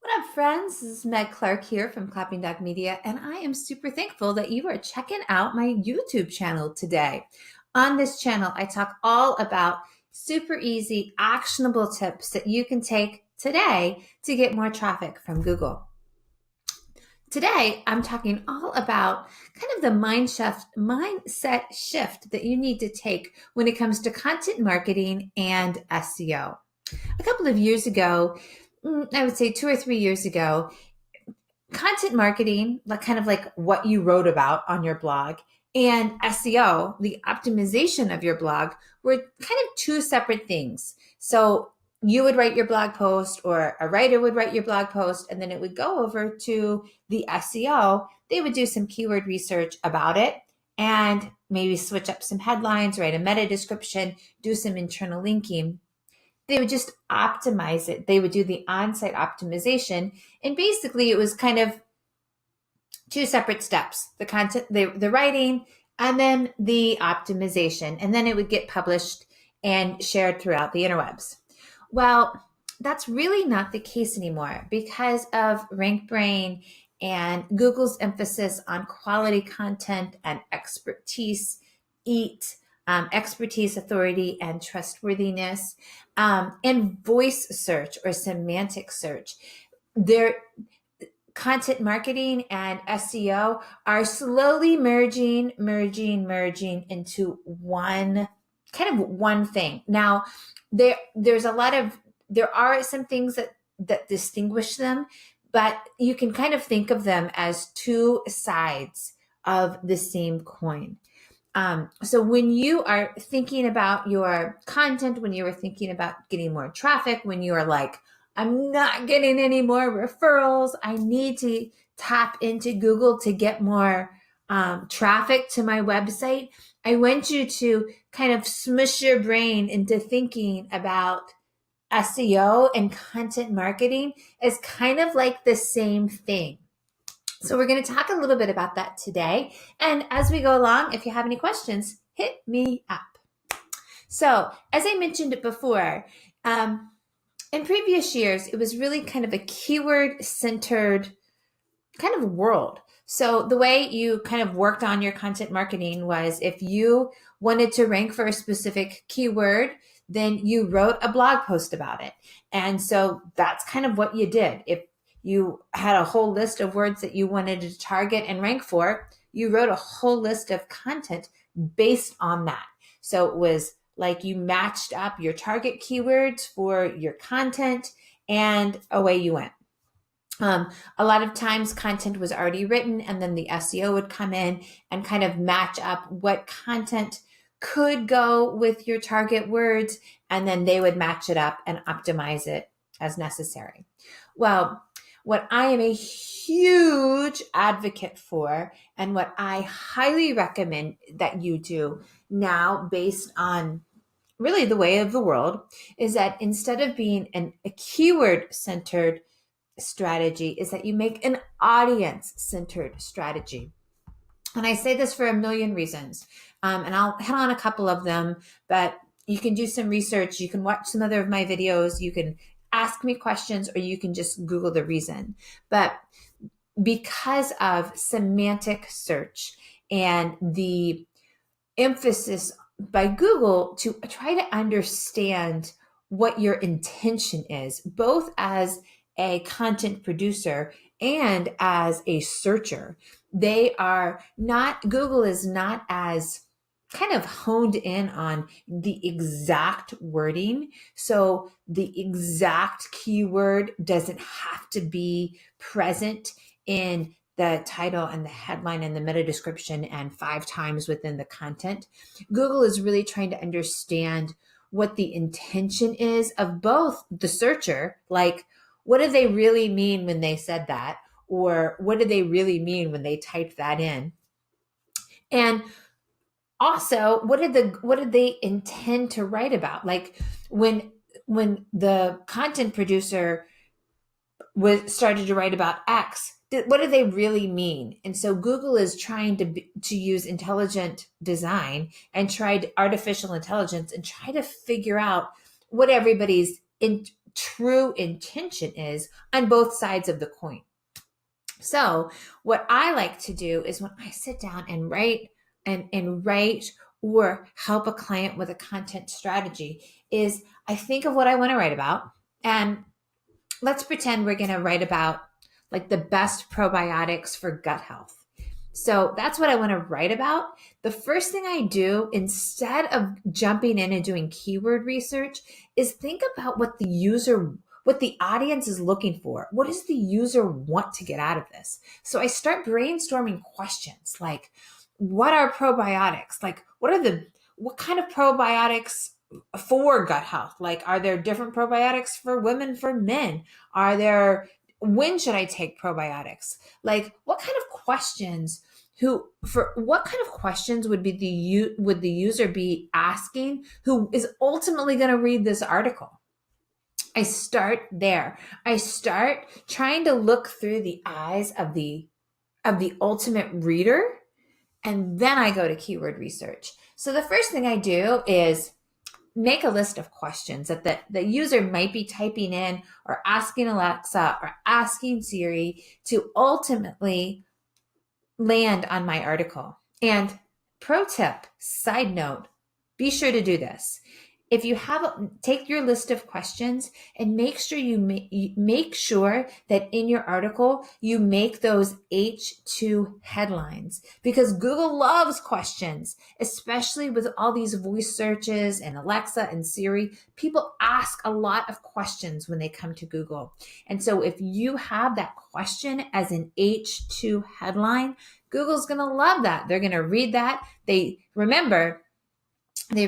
What up, friends? This is Meg Clark here from Clapping Dog Media, and I am super thankful that you are checking out my YouTube channel today. On this channel, I talk all about super easy, actionable tips that you can take today to get more traffic from Google. Today, I'm talking all about kind of the mindset shift that you need to take when it comes to content marketing and SEO. A couple of years ago, I would say 2 or 3 years ago, content marketing, like kind of like what you wrote about on your blog, and SEO, the optimization of your blog, were kind of two separate things. So you would write your blog post, or a writer would write your blog post, and then it would go over to the SEO. They would do some keyword research about it and maybe switch up some headlines, write a meta description, do some internal linking. They would just optimize it. They would do the on-site optimization. And basically it was kind of two separate steps: the content, the writing, and then the optimization. And then it would get published and shared throughout the interwebs. Well, that's really not the case anymore because of RankBrain and Google's emphasis on quality content and expertise, expertise, authority, and trustworthiness, and voice search or semantic search. Their content marketing and SEO are slowly merging into one thing. Now, there are some things that distinguish them, but you can kind of think of them as two sides of the same coin. So when you are thinking about your content, when you are thinking about getting more traffic, when you are like, I'm not getting any more referrals, I need to tap into Google to get more traffic to my website, I want you to kind of smush your brain into thinking about SEO and content marketing as kind of like the same thing. So we're going to talk a little bit about that today. And as we go along, if you have any questions, hit me up. So as I mentioned before, in previous years, it was really kind of a keyword-centered kind of world. So the way you kind of worked on your content marketing was, if you wanted to rank for a specific keyword, then you wrote a blog post about it. And so that's kind of what you did. If you had a whole list of words that you wanted to target and rank for, you wrote a whole list of content based on that. So it was like you matched up your target keywords for your content, and away you went. A lot of times content was already written, and then the SEO would come in and kind of match up what content could go with your target words, and then they would match it up and optimize it as necessary. Well, what I am a huge advocate for, and what I highly recommend that you do now, based on really the way of the world, is that instead of being a keyword-centered strategy, is that you make an audience-centered strategy. And I say this for a million reasons, and I'll hit on a couple of them, but you can do some research. You can watch some other of my videos. You can ask me questions, or you can just Google the reason. But because of semantic search and the emphasis by Google to try to understand what your intention is, both as a content producer and as a searcher, Google is not as kind of honed in on the exact wording. So the exact keyword doesn't have to be present in the title and the headline and the meta description and 5 times within the content. Google is really trying to understand what the intention is of both the searcher, like, what do they really mean when they said that? Or what do they really mean when they typed that in? And also, what did they intend to write about? Like when the content producer started to write about X, what do they really mean? And so Google is trying to use intelligent design and artificial intelligence and try to figure out what everybody's true intention is on both sides of the coin. So what I like to do is when I sit down and write or help a client with a content strategy is I think of what I want to write about. And let's pretend we're going to write about like the best probiotics for gut health. So that's what I want to write about. The first thing I do, instead of jumping in and doing keyword research, is think about what the audience is looking for. What does the user want to get out of this? So I start brainstorming questions like, what are probiotics? Like, what kind of probiotics for gut health? Like, are there different probiotics for women, for men? When should I take probiotics? Like, what kind of questions would the user be asking who is ultimately going to read this article? I start there. I start trying to look through the eyes of the ultimate reader, and then I go to keyword research. So the first thing I do is make a list of questions that the user might be typing in or asking Alexa or asking Siri to ultimately land on my article. And pro tip, side note, be sure to do this. If you take your list of questions and make sure make sure that in your article you make those H2 headlines, because Google loves questions, especially with all these voice searches and Alexa and Siri. People ask a lot of questions when they come to Google. And so if you have that question as an H2 headline, Google's going to love that. They're going to read that. They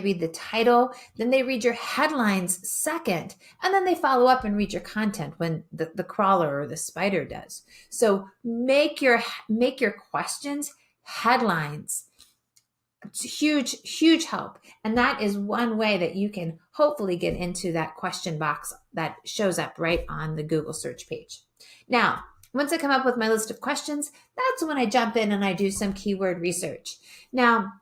read the title, then they read your headlines second, and then they follow up and read your content when the crawler or the spider does. So make your questions headlines. It's huge help. And that is one way that you can hopefully get into that question box that shows up right on the Google search page. Now, once I come up with my list of questions, that's when I jump in and I do some keyword research. Now,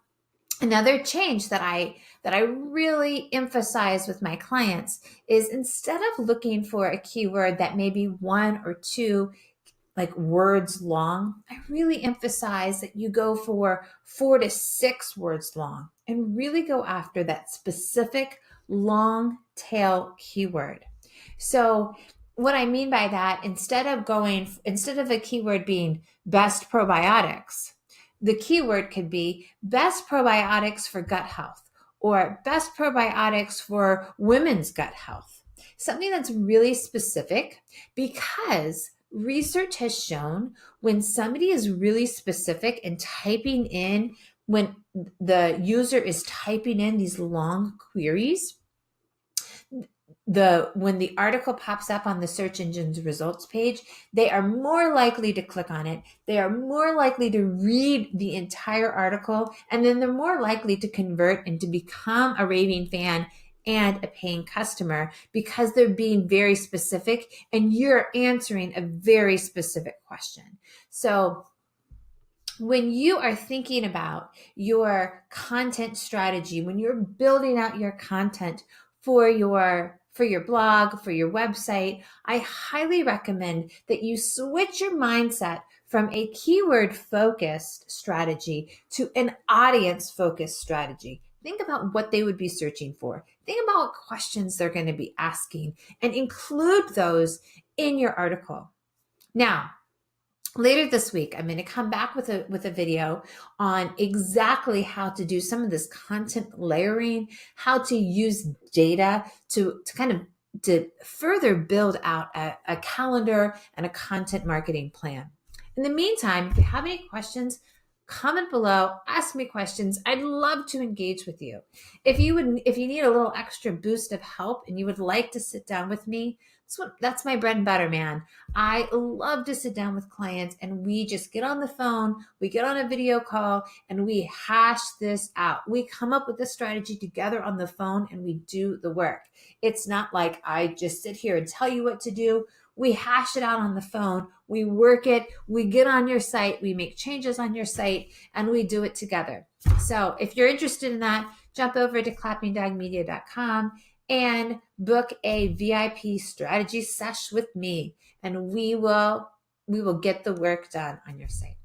another change that I really emphasize with my clients is, instead of looking for a keyword that may be 1 or 2 like words long, I really emphasize that you go for 4 to 6 words long and really go after that specific long tail keyword. So what I mean by that, instead of a keyword being best probiotics, the keyword could be best probiotics for gut health or best probiotics for women's gut health. Something that's really specific, because research has shown when somebody is really specific and typing in, when the user is typing in these long queries, when the article pops up on the search engine's results page, they are more likely to click on it. They are more likely to read the entire article, and then they're more likely to convert and to become a raving fan and a paying customer, because they're being very specific and you're answering a very specific question. So when you are thinking about your content strategy, when you're building out your content for your blog, for your website, I highly recommend that you switch your mindset from a keyword-focused strategy to an audience-focused strategy. Think about what they would be searching for. Think about what questions they're going to be asking and include those in your article. Now, later this week, I'm going to come back with a video on exactly how to do some of this content layering, how to use data to further build out a calendar and a content marketing plan. In the meantime, if you have any questions, comment below, ask me questions. I'd love to engage with you. If you need a little extra boost of help and you would like to sit down with me, that's my bread and butter, man. I love to sit down with clients and we just get on the phone, we get on a video call, and we hash this out. We come up with a strategy together on the phone and we do the work. It's not like I just sit here and tell you what to do. We hash it out on the phone. We work it. We get on your site. We make changes on your site and we do it together. So if you're interested in that, jump over to clappingdogmedia.com and book a VIP strategy sesh with me, and we will get the work done on your site.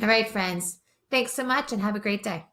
All right, friends. Thanks so much and have a great day.